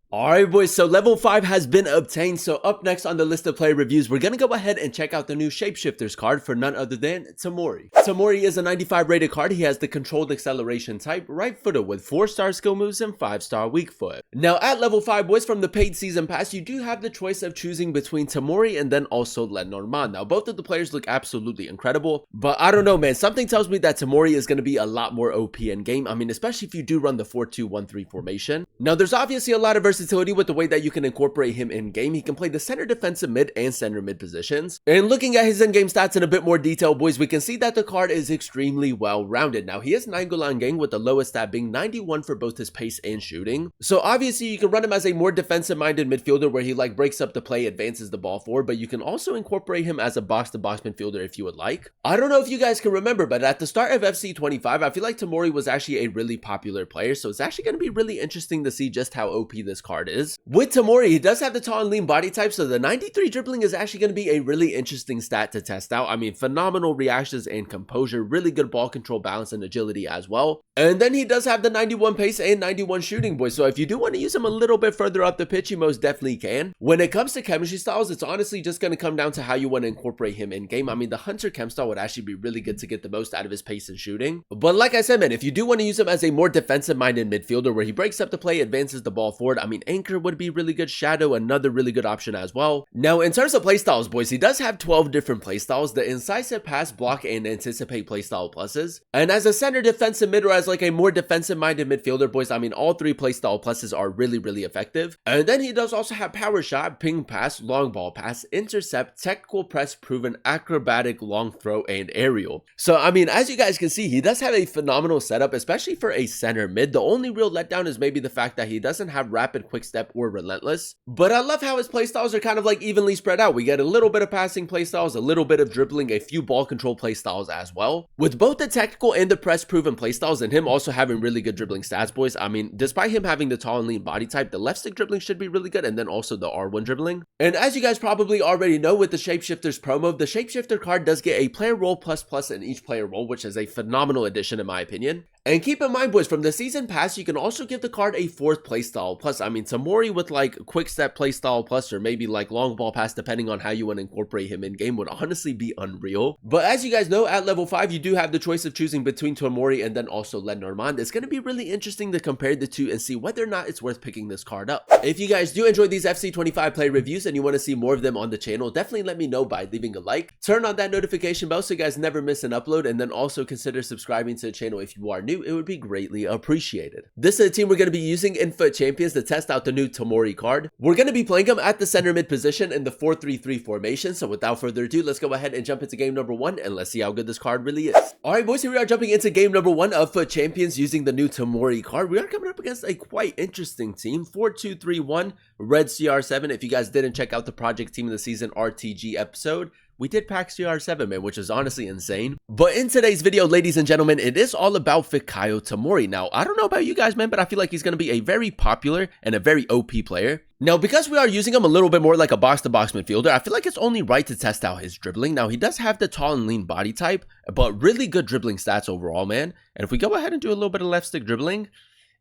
Alright boys, so level 5 has been obtained, so up next on the list of player reviews, we're gonna go ahead and check out the new Shapeshifters card for none other than Tomori. Tomori is a 95 rated card. He has the controlled acceleration type, right footer with 4-star skill moves and 5-star weak foot. Now at level 5 boys, from the paid season pass, you do have the choice of choosing between Tomori and then also Lenormand. Now both of the players look absolutely incredible, but I don't know man, something tells me that Tomori is gonna be a lot more OP in game. I mean, especially if you do run the 4-2-1-3 formation. Now there's obviously a lot of versatility with the way that you can incorporate him in game. He can play the center defensive mid and center mid positions. And looking at his in-game stats in a bit more detail boys, we can see that the card is extremely well rounded. Now he is 9 Golan gang with the lowest stat being 91 for both his pace and shooting. So obviously you can run him as a more defensive minded midfielder where he like breaks up the play, advances the ball forward, but you can also incorporate him as a box to box midfielder if you would like. I don't know if you guys can remember, but at the start of FC 25 I feel like Tomori was actually a really popular player, so it's actually going to be really interesting to see just how OP this card is. With Tomori, he does have the tall and lean body type, so the 93 dribbling is actually going to be a really interesting stat to test out. I mean, phenomenal reactions and composure, really good ball control, balance, and agility as well. And then he does have the 91 pace and 91 shooting, boys, so if you do want to use him a little bit further up the pitch, you most definitely can. When it comes to chemistry styles, it's honestly just going to come down to how you want to incorporate him in game. I mean, the Hunter chem style would actually be really good to get the most out of his pace and shooting. But like I said, man, if you do want to use him as a more defensive-minded midfielder where he breaks up the play, advances the ball forward, I mean, Anchor would be really good. Shadow, another really good option as well. Now, in terms of playstyles, boys, he does have 12 different playstyles. The incisive, pass, block, and anticipate playstyle pluses. And as a center defensive mid or as like a more defensive-minded midfielder, boys, I mean, all 3 playstyle pluses are really, really effective. And then he does also have power shot, ping pass, long ball pass, intercept, technical press, proven, acrobatic, long throw, and aerial. So, I mean, as you guys can see, he does have a phenomenal setup, especially for a center mid. The only real letdown is maybe the fact that he doesn't have rapid, quick step, or relentless. But I love how his playstyles are kind of like evenly spread out. We get a little bit of passing playstyles, a little bit of dribbling, a few ball control playstyles as well. With both the technical and the press proven playstyles and him also having really good dribbling stats, boys, I mean, despite him having the tall and lean body type, the left stick dribbling should be really good, and then also the R1 dribbling. And as you guys probably already know, with the Shapeshifters promo, the Shapeshifter card does get a player role plus in each player role, which is a phenomenal addition in my opinion. And keep in mind, boys, from the season pass, you can also give the card a 4th playstyle plus. I mean, Tomori with like quick step playstyle plus or maybe like long ball pass, depending on how you want to incorporate him in game, would honestly be unreal. But as you guys know, at level 5, you do have the choice of choosing between Tomori and then also Lenormand. It's going to be really interesting to compare the two and see whether or not it's worth picking this card up. If you guys do enjoy these FC 25 play reviews and you want to see more of them on the channel, definitely let me know by leaving a like. Turn on that notification bell so you guys never miss an upload, and then also consider subscribing to the channel if you are new. It would be greatly appreciated. This is the team we're going to be using in FUT Champions to test out the new Tomori card. We're going to be playing him at the center mid position in the 4-3-3 formation. So without further ado, let's go ahead and jump into game number 1 and let's see how good this card really is. Alright boys, here we are jumping into game number 1 of FUT Champions using the new Tomori card. We are coming up against a quite interesting team. 4-2-3-1 red CR7. If you guys didn't check out the Project Team of the Season RTG episode, we did pack CR7, man, which is honestly insane. But in today's video, ladies and gentlemen, it is all about Fikayo Tomori. Now, I don't know about you guys, man, but I feel like he's going to be a very popular and a very OP player. Now, because we are using him a little bit more like a box-to-box midfielder, I feel like it's only right to test out his dribbling. Now, he does have the tall and lean body type, but really good dribbling stats overall, man. And if we go ahead and do a little bit of left stick dribbling,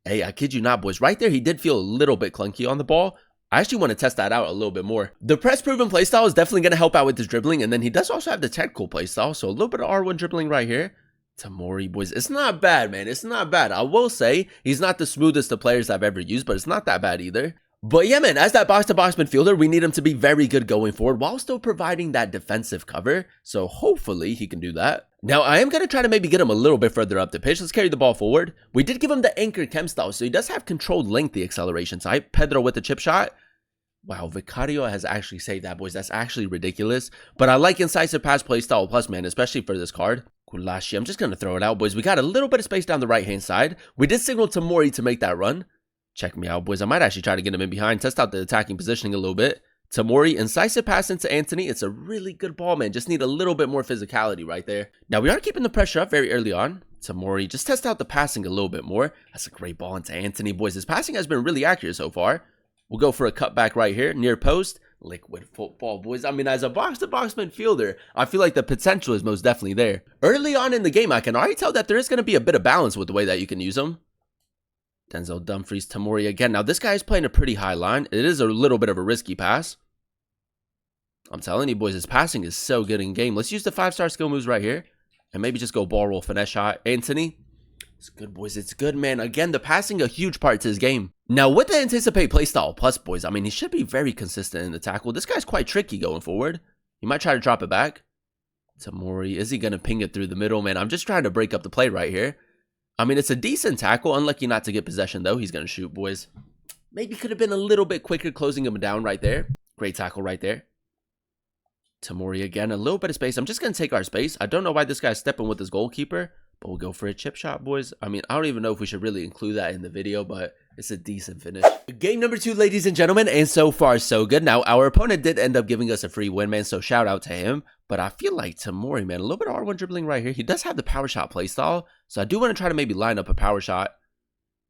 hey, I kid you not, boys, right there, he did feel a little bit clunky on the ball. I actually want to test that out a little bit more. The press proven playstyle is definitely going to help out with his dribbling, and then he does also have the technical playstyle, so a little bit of R1 dribbling right here. Tomori, boys, it's not bad, man. It's not bad. I will say he's not the smoothest of players I've ever used, but it's not that bad either. But yeah, man, as that box-to-box midfielder, we need him to be very good going forward while still providing that defensive cover. So hopefully he can do that. Now, I am going to try to maybe get him a little bit further up the pitch. Let's carry the ball forward. We did give him the Anchor chem style, so he does have controlled length, the acceleration type. Pedro with the chip shot. Wow, Vicario has actually saved that, boys. That's actually ridiculous. But I like incisive pass playstyle plus, man, especially for this card. Kulashi, I'm just going to throw it out, boys. We got a little bit of space down the right-hand side. We did signal Tomori to make that run. Check me out, boys. I might actually try to get him in behind, test out the attacking positioning a little bit. Tomori, incisive pass into Anthony. It's a really good ball, man. Just need a little bit more physicality right there. Now, we are keeping the pressure up very early on. Tomori, just test out the passing a little bit more. That's a great ball into Anthony, boys. His passing has been really accurate so far. We'll go for a cutback right here, near post. Liquid football, boys. I mean, as a box-to-box midfielder, I feel like the potential is most definitely there. Early on in the game, I can already tell that there is going to be a bit of balance with the way that you can use them. Denzel Dumfries, Tomori again. Now, this guy is playing a pretty high line. It is a little bit of a risky pass. I'm telling you, boys, his passing is so good in game. Let's use the 5-star skill moves right here. And maybe just go ball roll, finesse shot. Anthony. It's good, boys. It's good, man. Again, the passing a huge part to his game. Now, with the anticipate playstyle plus, boys, I mean, he should be very consistent in the tackle. This guy's quite tricky going forward. He might try to drop it back. Tomori, is he going to ping it through the middle, man? I'm just trying to break up the play right here. I mean, it's a decent tackle. Unlucky not to get possession, though. He's going to shoot, boys. Maybe could have been a little bit quicker closing him down right there. Great tackle right there. Tomori again, a little bit of space. I'm just going to take our space. I don't know why this guy's stepping with his goalkeeper, but we'll go for a chip shot, boys. I mean, I don't even know if we should really include that in the video, but it's a decent finish. Game number 2, ladies and gentlemen, and so far, so good. Now, our opponent did end up giving us a free win, man, so shout out to him. But I feel like Tomori, man, a little bit of R1 dribbling right here. He does have the power shot playstyle, so I do want to try to maybe line up a power shot.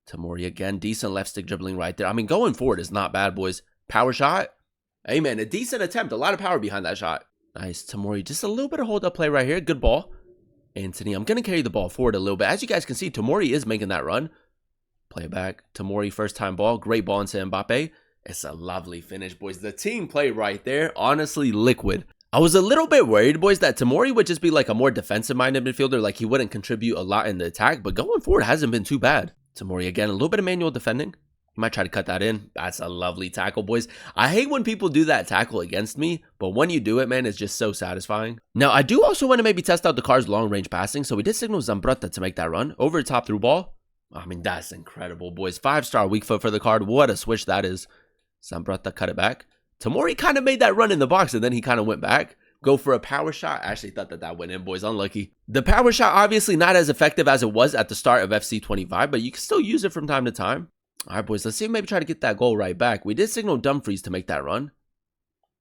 Tomori again, decent left stick dribbling right there. I mean, going forward is not bad, boys. Power shot. Hey, man, a decent attempt. A lot of power behind that shot. Nice, Tomori. Just a little bit of hold-up play right here. Good ball. Anthony, I'm going to carry the ball forward a little bit. As you guys can see, Tomori is making that run. Play it back. Tomori, first-time ball. Great ball into Mbappe. It's a lovely finish, boys. The team play right there. Honestly, liquid. I was a little bit worried, boys, that Tomori would just be like a more defensive-minded midfielder. Like, he wouldn't contribute a lot in the attack. But going forward hasn't been too bad. Tomori, again, a little bit of manual defending. You might try to cut that in. That's a lovely tackle, boys. I hate when people do that tackle against me, but when you do it, man, it's just so satisfying. Now, I do also want to maybe test out the car's long-range passing, so we did signal Zambrotta to make that run. Over the top through ball. I mean, that's incredible, boys. 5-star weak foot for the card. What a switch that is. Zambrotta cut it back. Tomori kind of made that run in the box, and then he kind of went back. Go for a power shot. I actually thought that went in, boys. Unlucky. The power shot, obviously not as effective as it was at the start of FC 25, but you can still use it from time to time. All right, boys, let's see if maybe try to get that goal right back. We did signal Dumfries to make that run.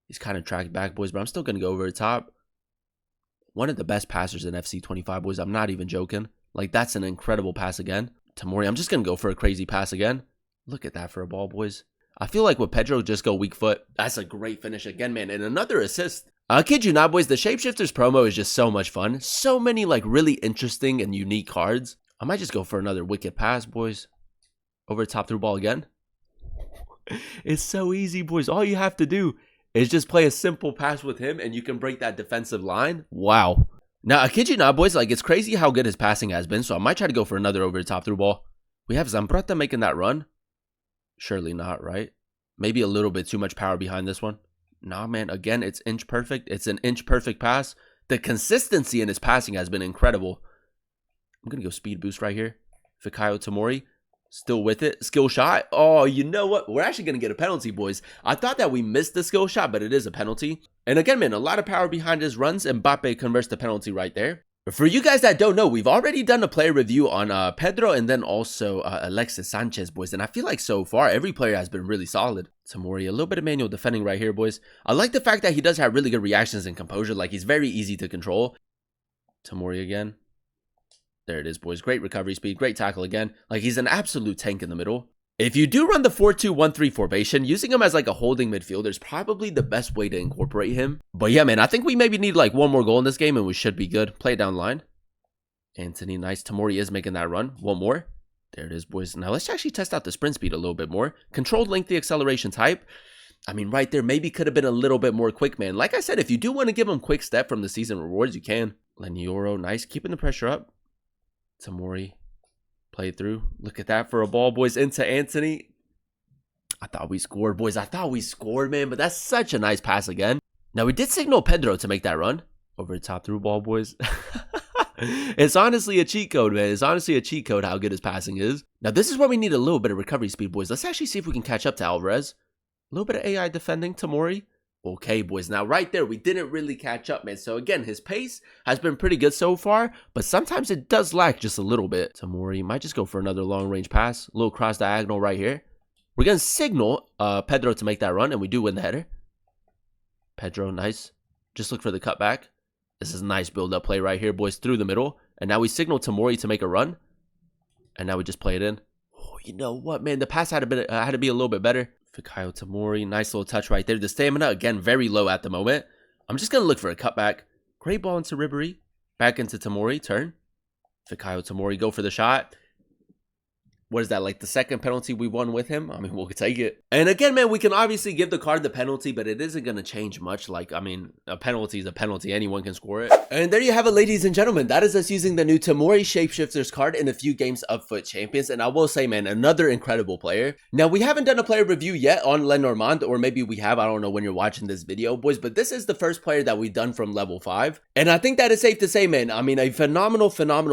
He's kind of tracked back, boys, but I'm still going to go over the top. One of the best passers in FC 25, boys. I'm not even joking. Like, that's an incredible pass again. Tomori, I'm just going to go for a crazy pass again. Look at that for a ball, boys. I feel like with Pedro, just go weak foot. That's a great finish again, man. And another assist. I kid you not, boys. The Shapeshifters promo is just so much fun. So many, like, really interesting and unique cards. I might just go for another wicked pass, boys. Over the top through ball again. It's so easy, boys. All you have to do is just play a simple pass with him and you can break that defensive line. Wow. Now, I kid you not, boys. Like, it's crazy how good his passing has been. So I might try to go for another over the top through ball. We have Zambrotta making that run. Surely not, right? Maybe a little bit too much power behind this one. Nah, man. Again, it's inch perfect. It's an inch perfect pass. The consistency in his passing has been incredible. I'm going to go speed boost right here. Fikayo Tomori. Still with it. Skill shot. Oh, you know what? We're actually going to get a penalty, boys. I thought that we missed the skill shot, but it is a penalty. And again, man, a lot of power behind his runs. Mbappe converts the penalty right there. For you guys that don't know, we've already done a player review on Pedro and then also Alexis Sanchez, boys. And I feel like so far, every player has been really solid. Tomori, a little bit of manual defending right here, boys. I like the fact that he does have really good reactions and composure. Like, he's very easy to control. Tomori again. There it is, boys. Great recovery speed. Great tackle again. Like, he's an absolute tank in the middle. If you do run the 4-2-1-3 formation, using him as like a holding midfielder is probably the best way to incorporate him. But yeah, man, I think we maybe need like one more goal in this game and we should be good. Play it down line. Anthony, nice. Tomori is making that run. One more. There it is, boys. Now let's actually test out the sprint speed a little bit more. Controlled lengthy acceleration type. I mean, right there, maybe could have been a little bit more quick, man. Like I said, if you do want to give him quick step from the season rewards, you can. Lenioro, nice. Keeping the pressure up. Tomori, play through. Look at that for a ball, boys, into Anthony. I thought we scored, boys. I thought we scored, man, but that's such a nice pass again. Now, we did signal Pedro to make that run. Over the top through ball, boys. It's honestly a cheat code, man. It's honestly a cheat code how good his passing is. Now, this is where we need a little bit of recovery speed, boys. Let's actually see if we can catch up to Alvarez. A little bit of AI defending, Tomori. Okay, boys. Now, right there, we didn't really catch up, man. So, again, his pace has been pretty good so far, but sometimes it does lack just a little bit. Tomori might just go for another long-range pass. A little cross diagonal right here. We're going to signal Pedro to make that run, and we do win the header. Pedro, nice. Just look for the cutback. This is a nice build-up play right here, boys, through the middle. And now we signal Tomori to make a run. And now we just play it in. Oh, you know what, man? The pass had to be a little bit better. Fikayo Tomori, nice little touch right there. The stamina, again, very low at the moment. I'm just going to look for a cutback. Great ball into Ribery. Back into Tomori, turn. Fikayo Tomori, go for the shot. what is that, like the second penalty we won with him? I mean, we'll take it. And again, man, we can obviously give the card the penalty, but it isn't going to change much. Like, I mean, a penalty is a penalty. Anyone can score it. And there you have it, ladies and gentlemen. That is us using the new Tomori Shapeshifters card in a few games of Foot Champions. And I will say, man, another incredible player. Now, we haven't done a player review yet on Lenormand, or maybe we have. I don't know when you're watching this video, boys, but this is the first player that we've done from level 5. And I think that is safe to say, man, I mean, a phenomenal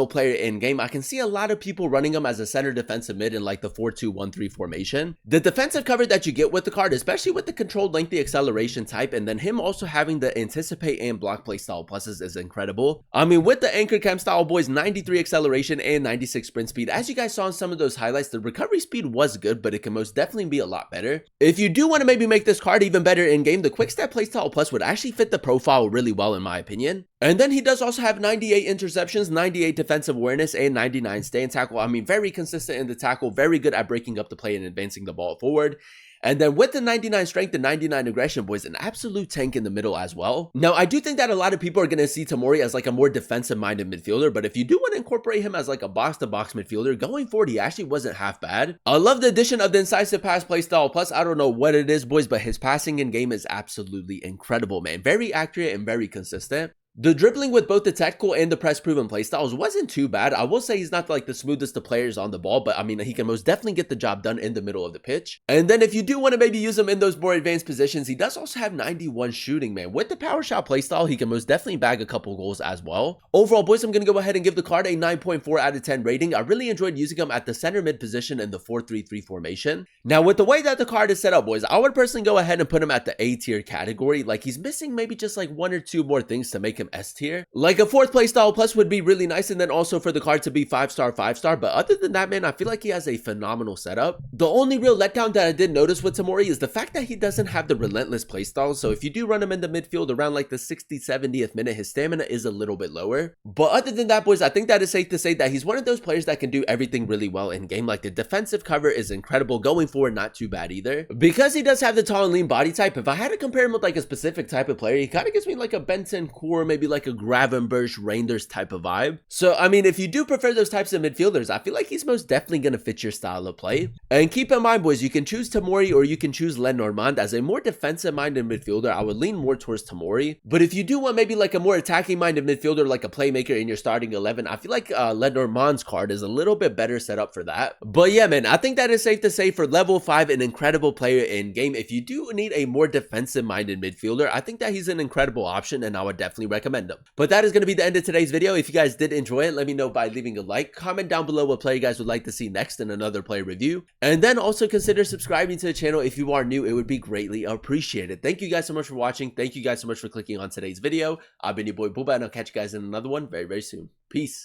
player in game. I can see a lot of people running him as a center defensive mid in like the 4-2-1-3 formation. The defensive cover that you get with the card, especially with the controlled lengthy acceleration type, and then him also having the anticipate and block play style pluses is incredible. I mean, with the anchor cam style, boys, 93 acceleration and 96 sprint speed. As you guys saw in some of those highlights, the recovery speed was good, but it can most definitely be a lot better. If you do want to maybe make this card even better in game, the quick step playstyle plus would actually fit the profile really well in my opinion. And then he does also have 98 interceptions, 98 defensive awareness, and 99 stay and tackle. I mean, very consistent in the tackle, very good at breaking up the play and advancing the ball forward. And then with the 99 strength and 99 aggression, boys, an absolute tank in the middle as well. Now, I do think that a lot of people are going to see Tomori as like a more defensive-minded midfielder, but if you do want to incorporate him as like a box-to-box midfielder, going forward, he actually wasn't half bad. I love the addition of the incisive pass playstyle. Plus, I don't know what it is, boys, but his passing in game is absolutely incredible, man. Very accurate and very consistent. The dribbling with both the tactical and the press proven playstyles wasn't too bad. I will say he's not like the smoothest of players on the ball, but I mean, he can most definitely get the job done in the middle of the pitch. And then if you do want to maybe use him in those more advanced positions, he does also have 91 shooting, man. With the power shot playstyle, he can most definitely bag a couple goals as well. Overall, boys, I'm going to go ahead and give the card a 9.4 out of 10 rating. I really enjoyed using him at the center mid position in the 4-3-3 formation. Now, with the way that the card is set up, boys, I would personally go ahead and put him at the A tier category. Like, he's missing maybe just like 1 or 2 more things to make him S tier. Like a 4th playstyle plus would be really nice, and then also for the card to be 5-star, 5-star. But other than that, man, I feel like he has a phenomenal setup. The only real letdown that I did notice with Tomori is the fact that he doesn't have the relentless playstyle. So if you do run him in the midfield around like the 60th, 70th minute, his stamina is a little bit lower. But other than that, boys, I think that is safe to say that he's one of those players that can do everything really well in game. Like the defensive cover is incredible. Going forward, not too bad either. Because he does have the tall and lean body type, if I had to compare him with like a specific type of player, he kind of gives me like a Benton Core, maybe like a Gravenberch, Reinders type of vibe. So, I mean, if you do prefer those types of midfielders, I feel like he's most definitely going to fit your style of play. And keep in mind, boys, you can choose Tomori or you can choose Lenormand. As a more defensive-minded midfielder, I would lean more towards Tomori. But if you do want maybe like a more attacking-minded midfielder, like a playmaker in your starting 11, I feel like Lenormand's card is a little bit better set up for that. But yeah, man, I think that is safe to say for level 5, an incredible player in game. If you do need a more defensive-minded midfielder, I think that he's an incredible option and I would definitely recommend him. But that is going to be the end of today's video. If you guys did enjoy it, let me know by leaving a like. Comment down below what player you guys would like to see next in another player review. And then also consider subscribing to the channel if you are new. It would be greatly appreciated. Thank you guys so much for watching. Thank you guys so much for clicking on today's video. I've been your boy Booba, and I'll catch you guys in another one very, very soon. Peace.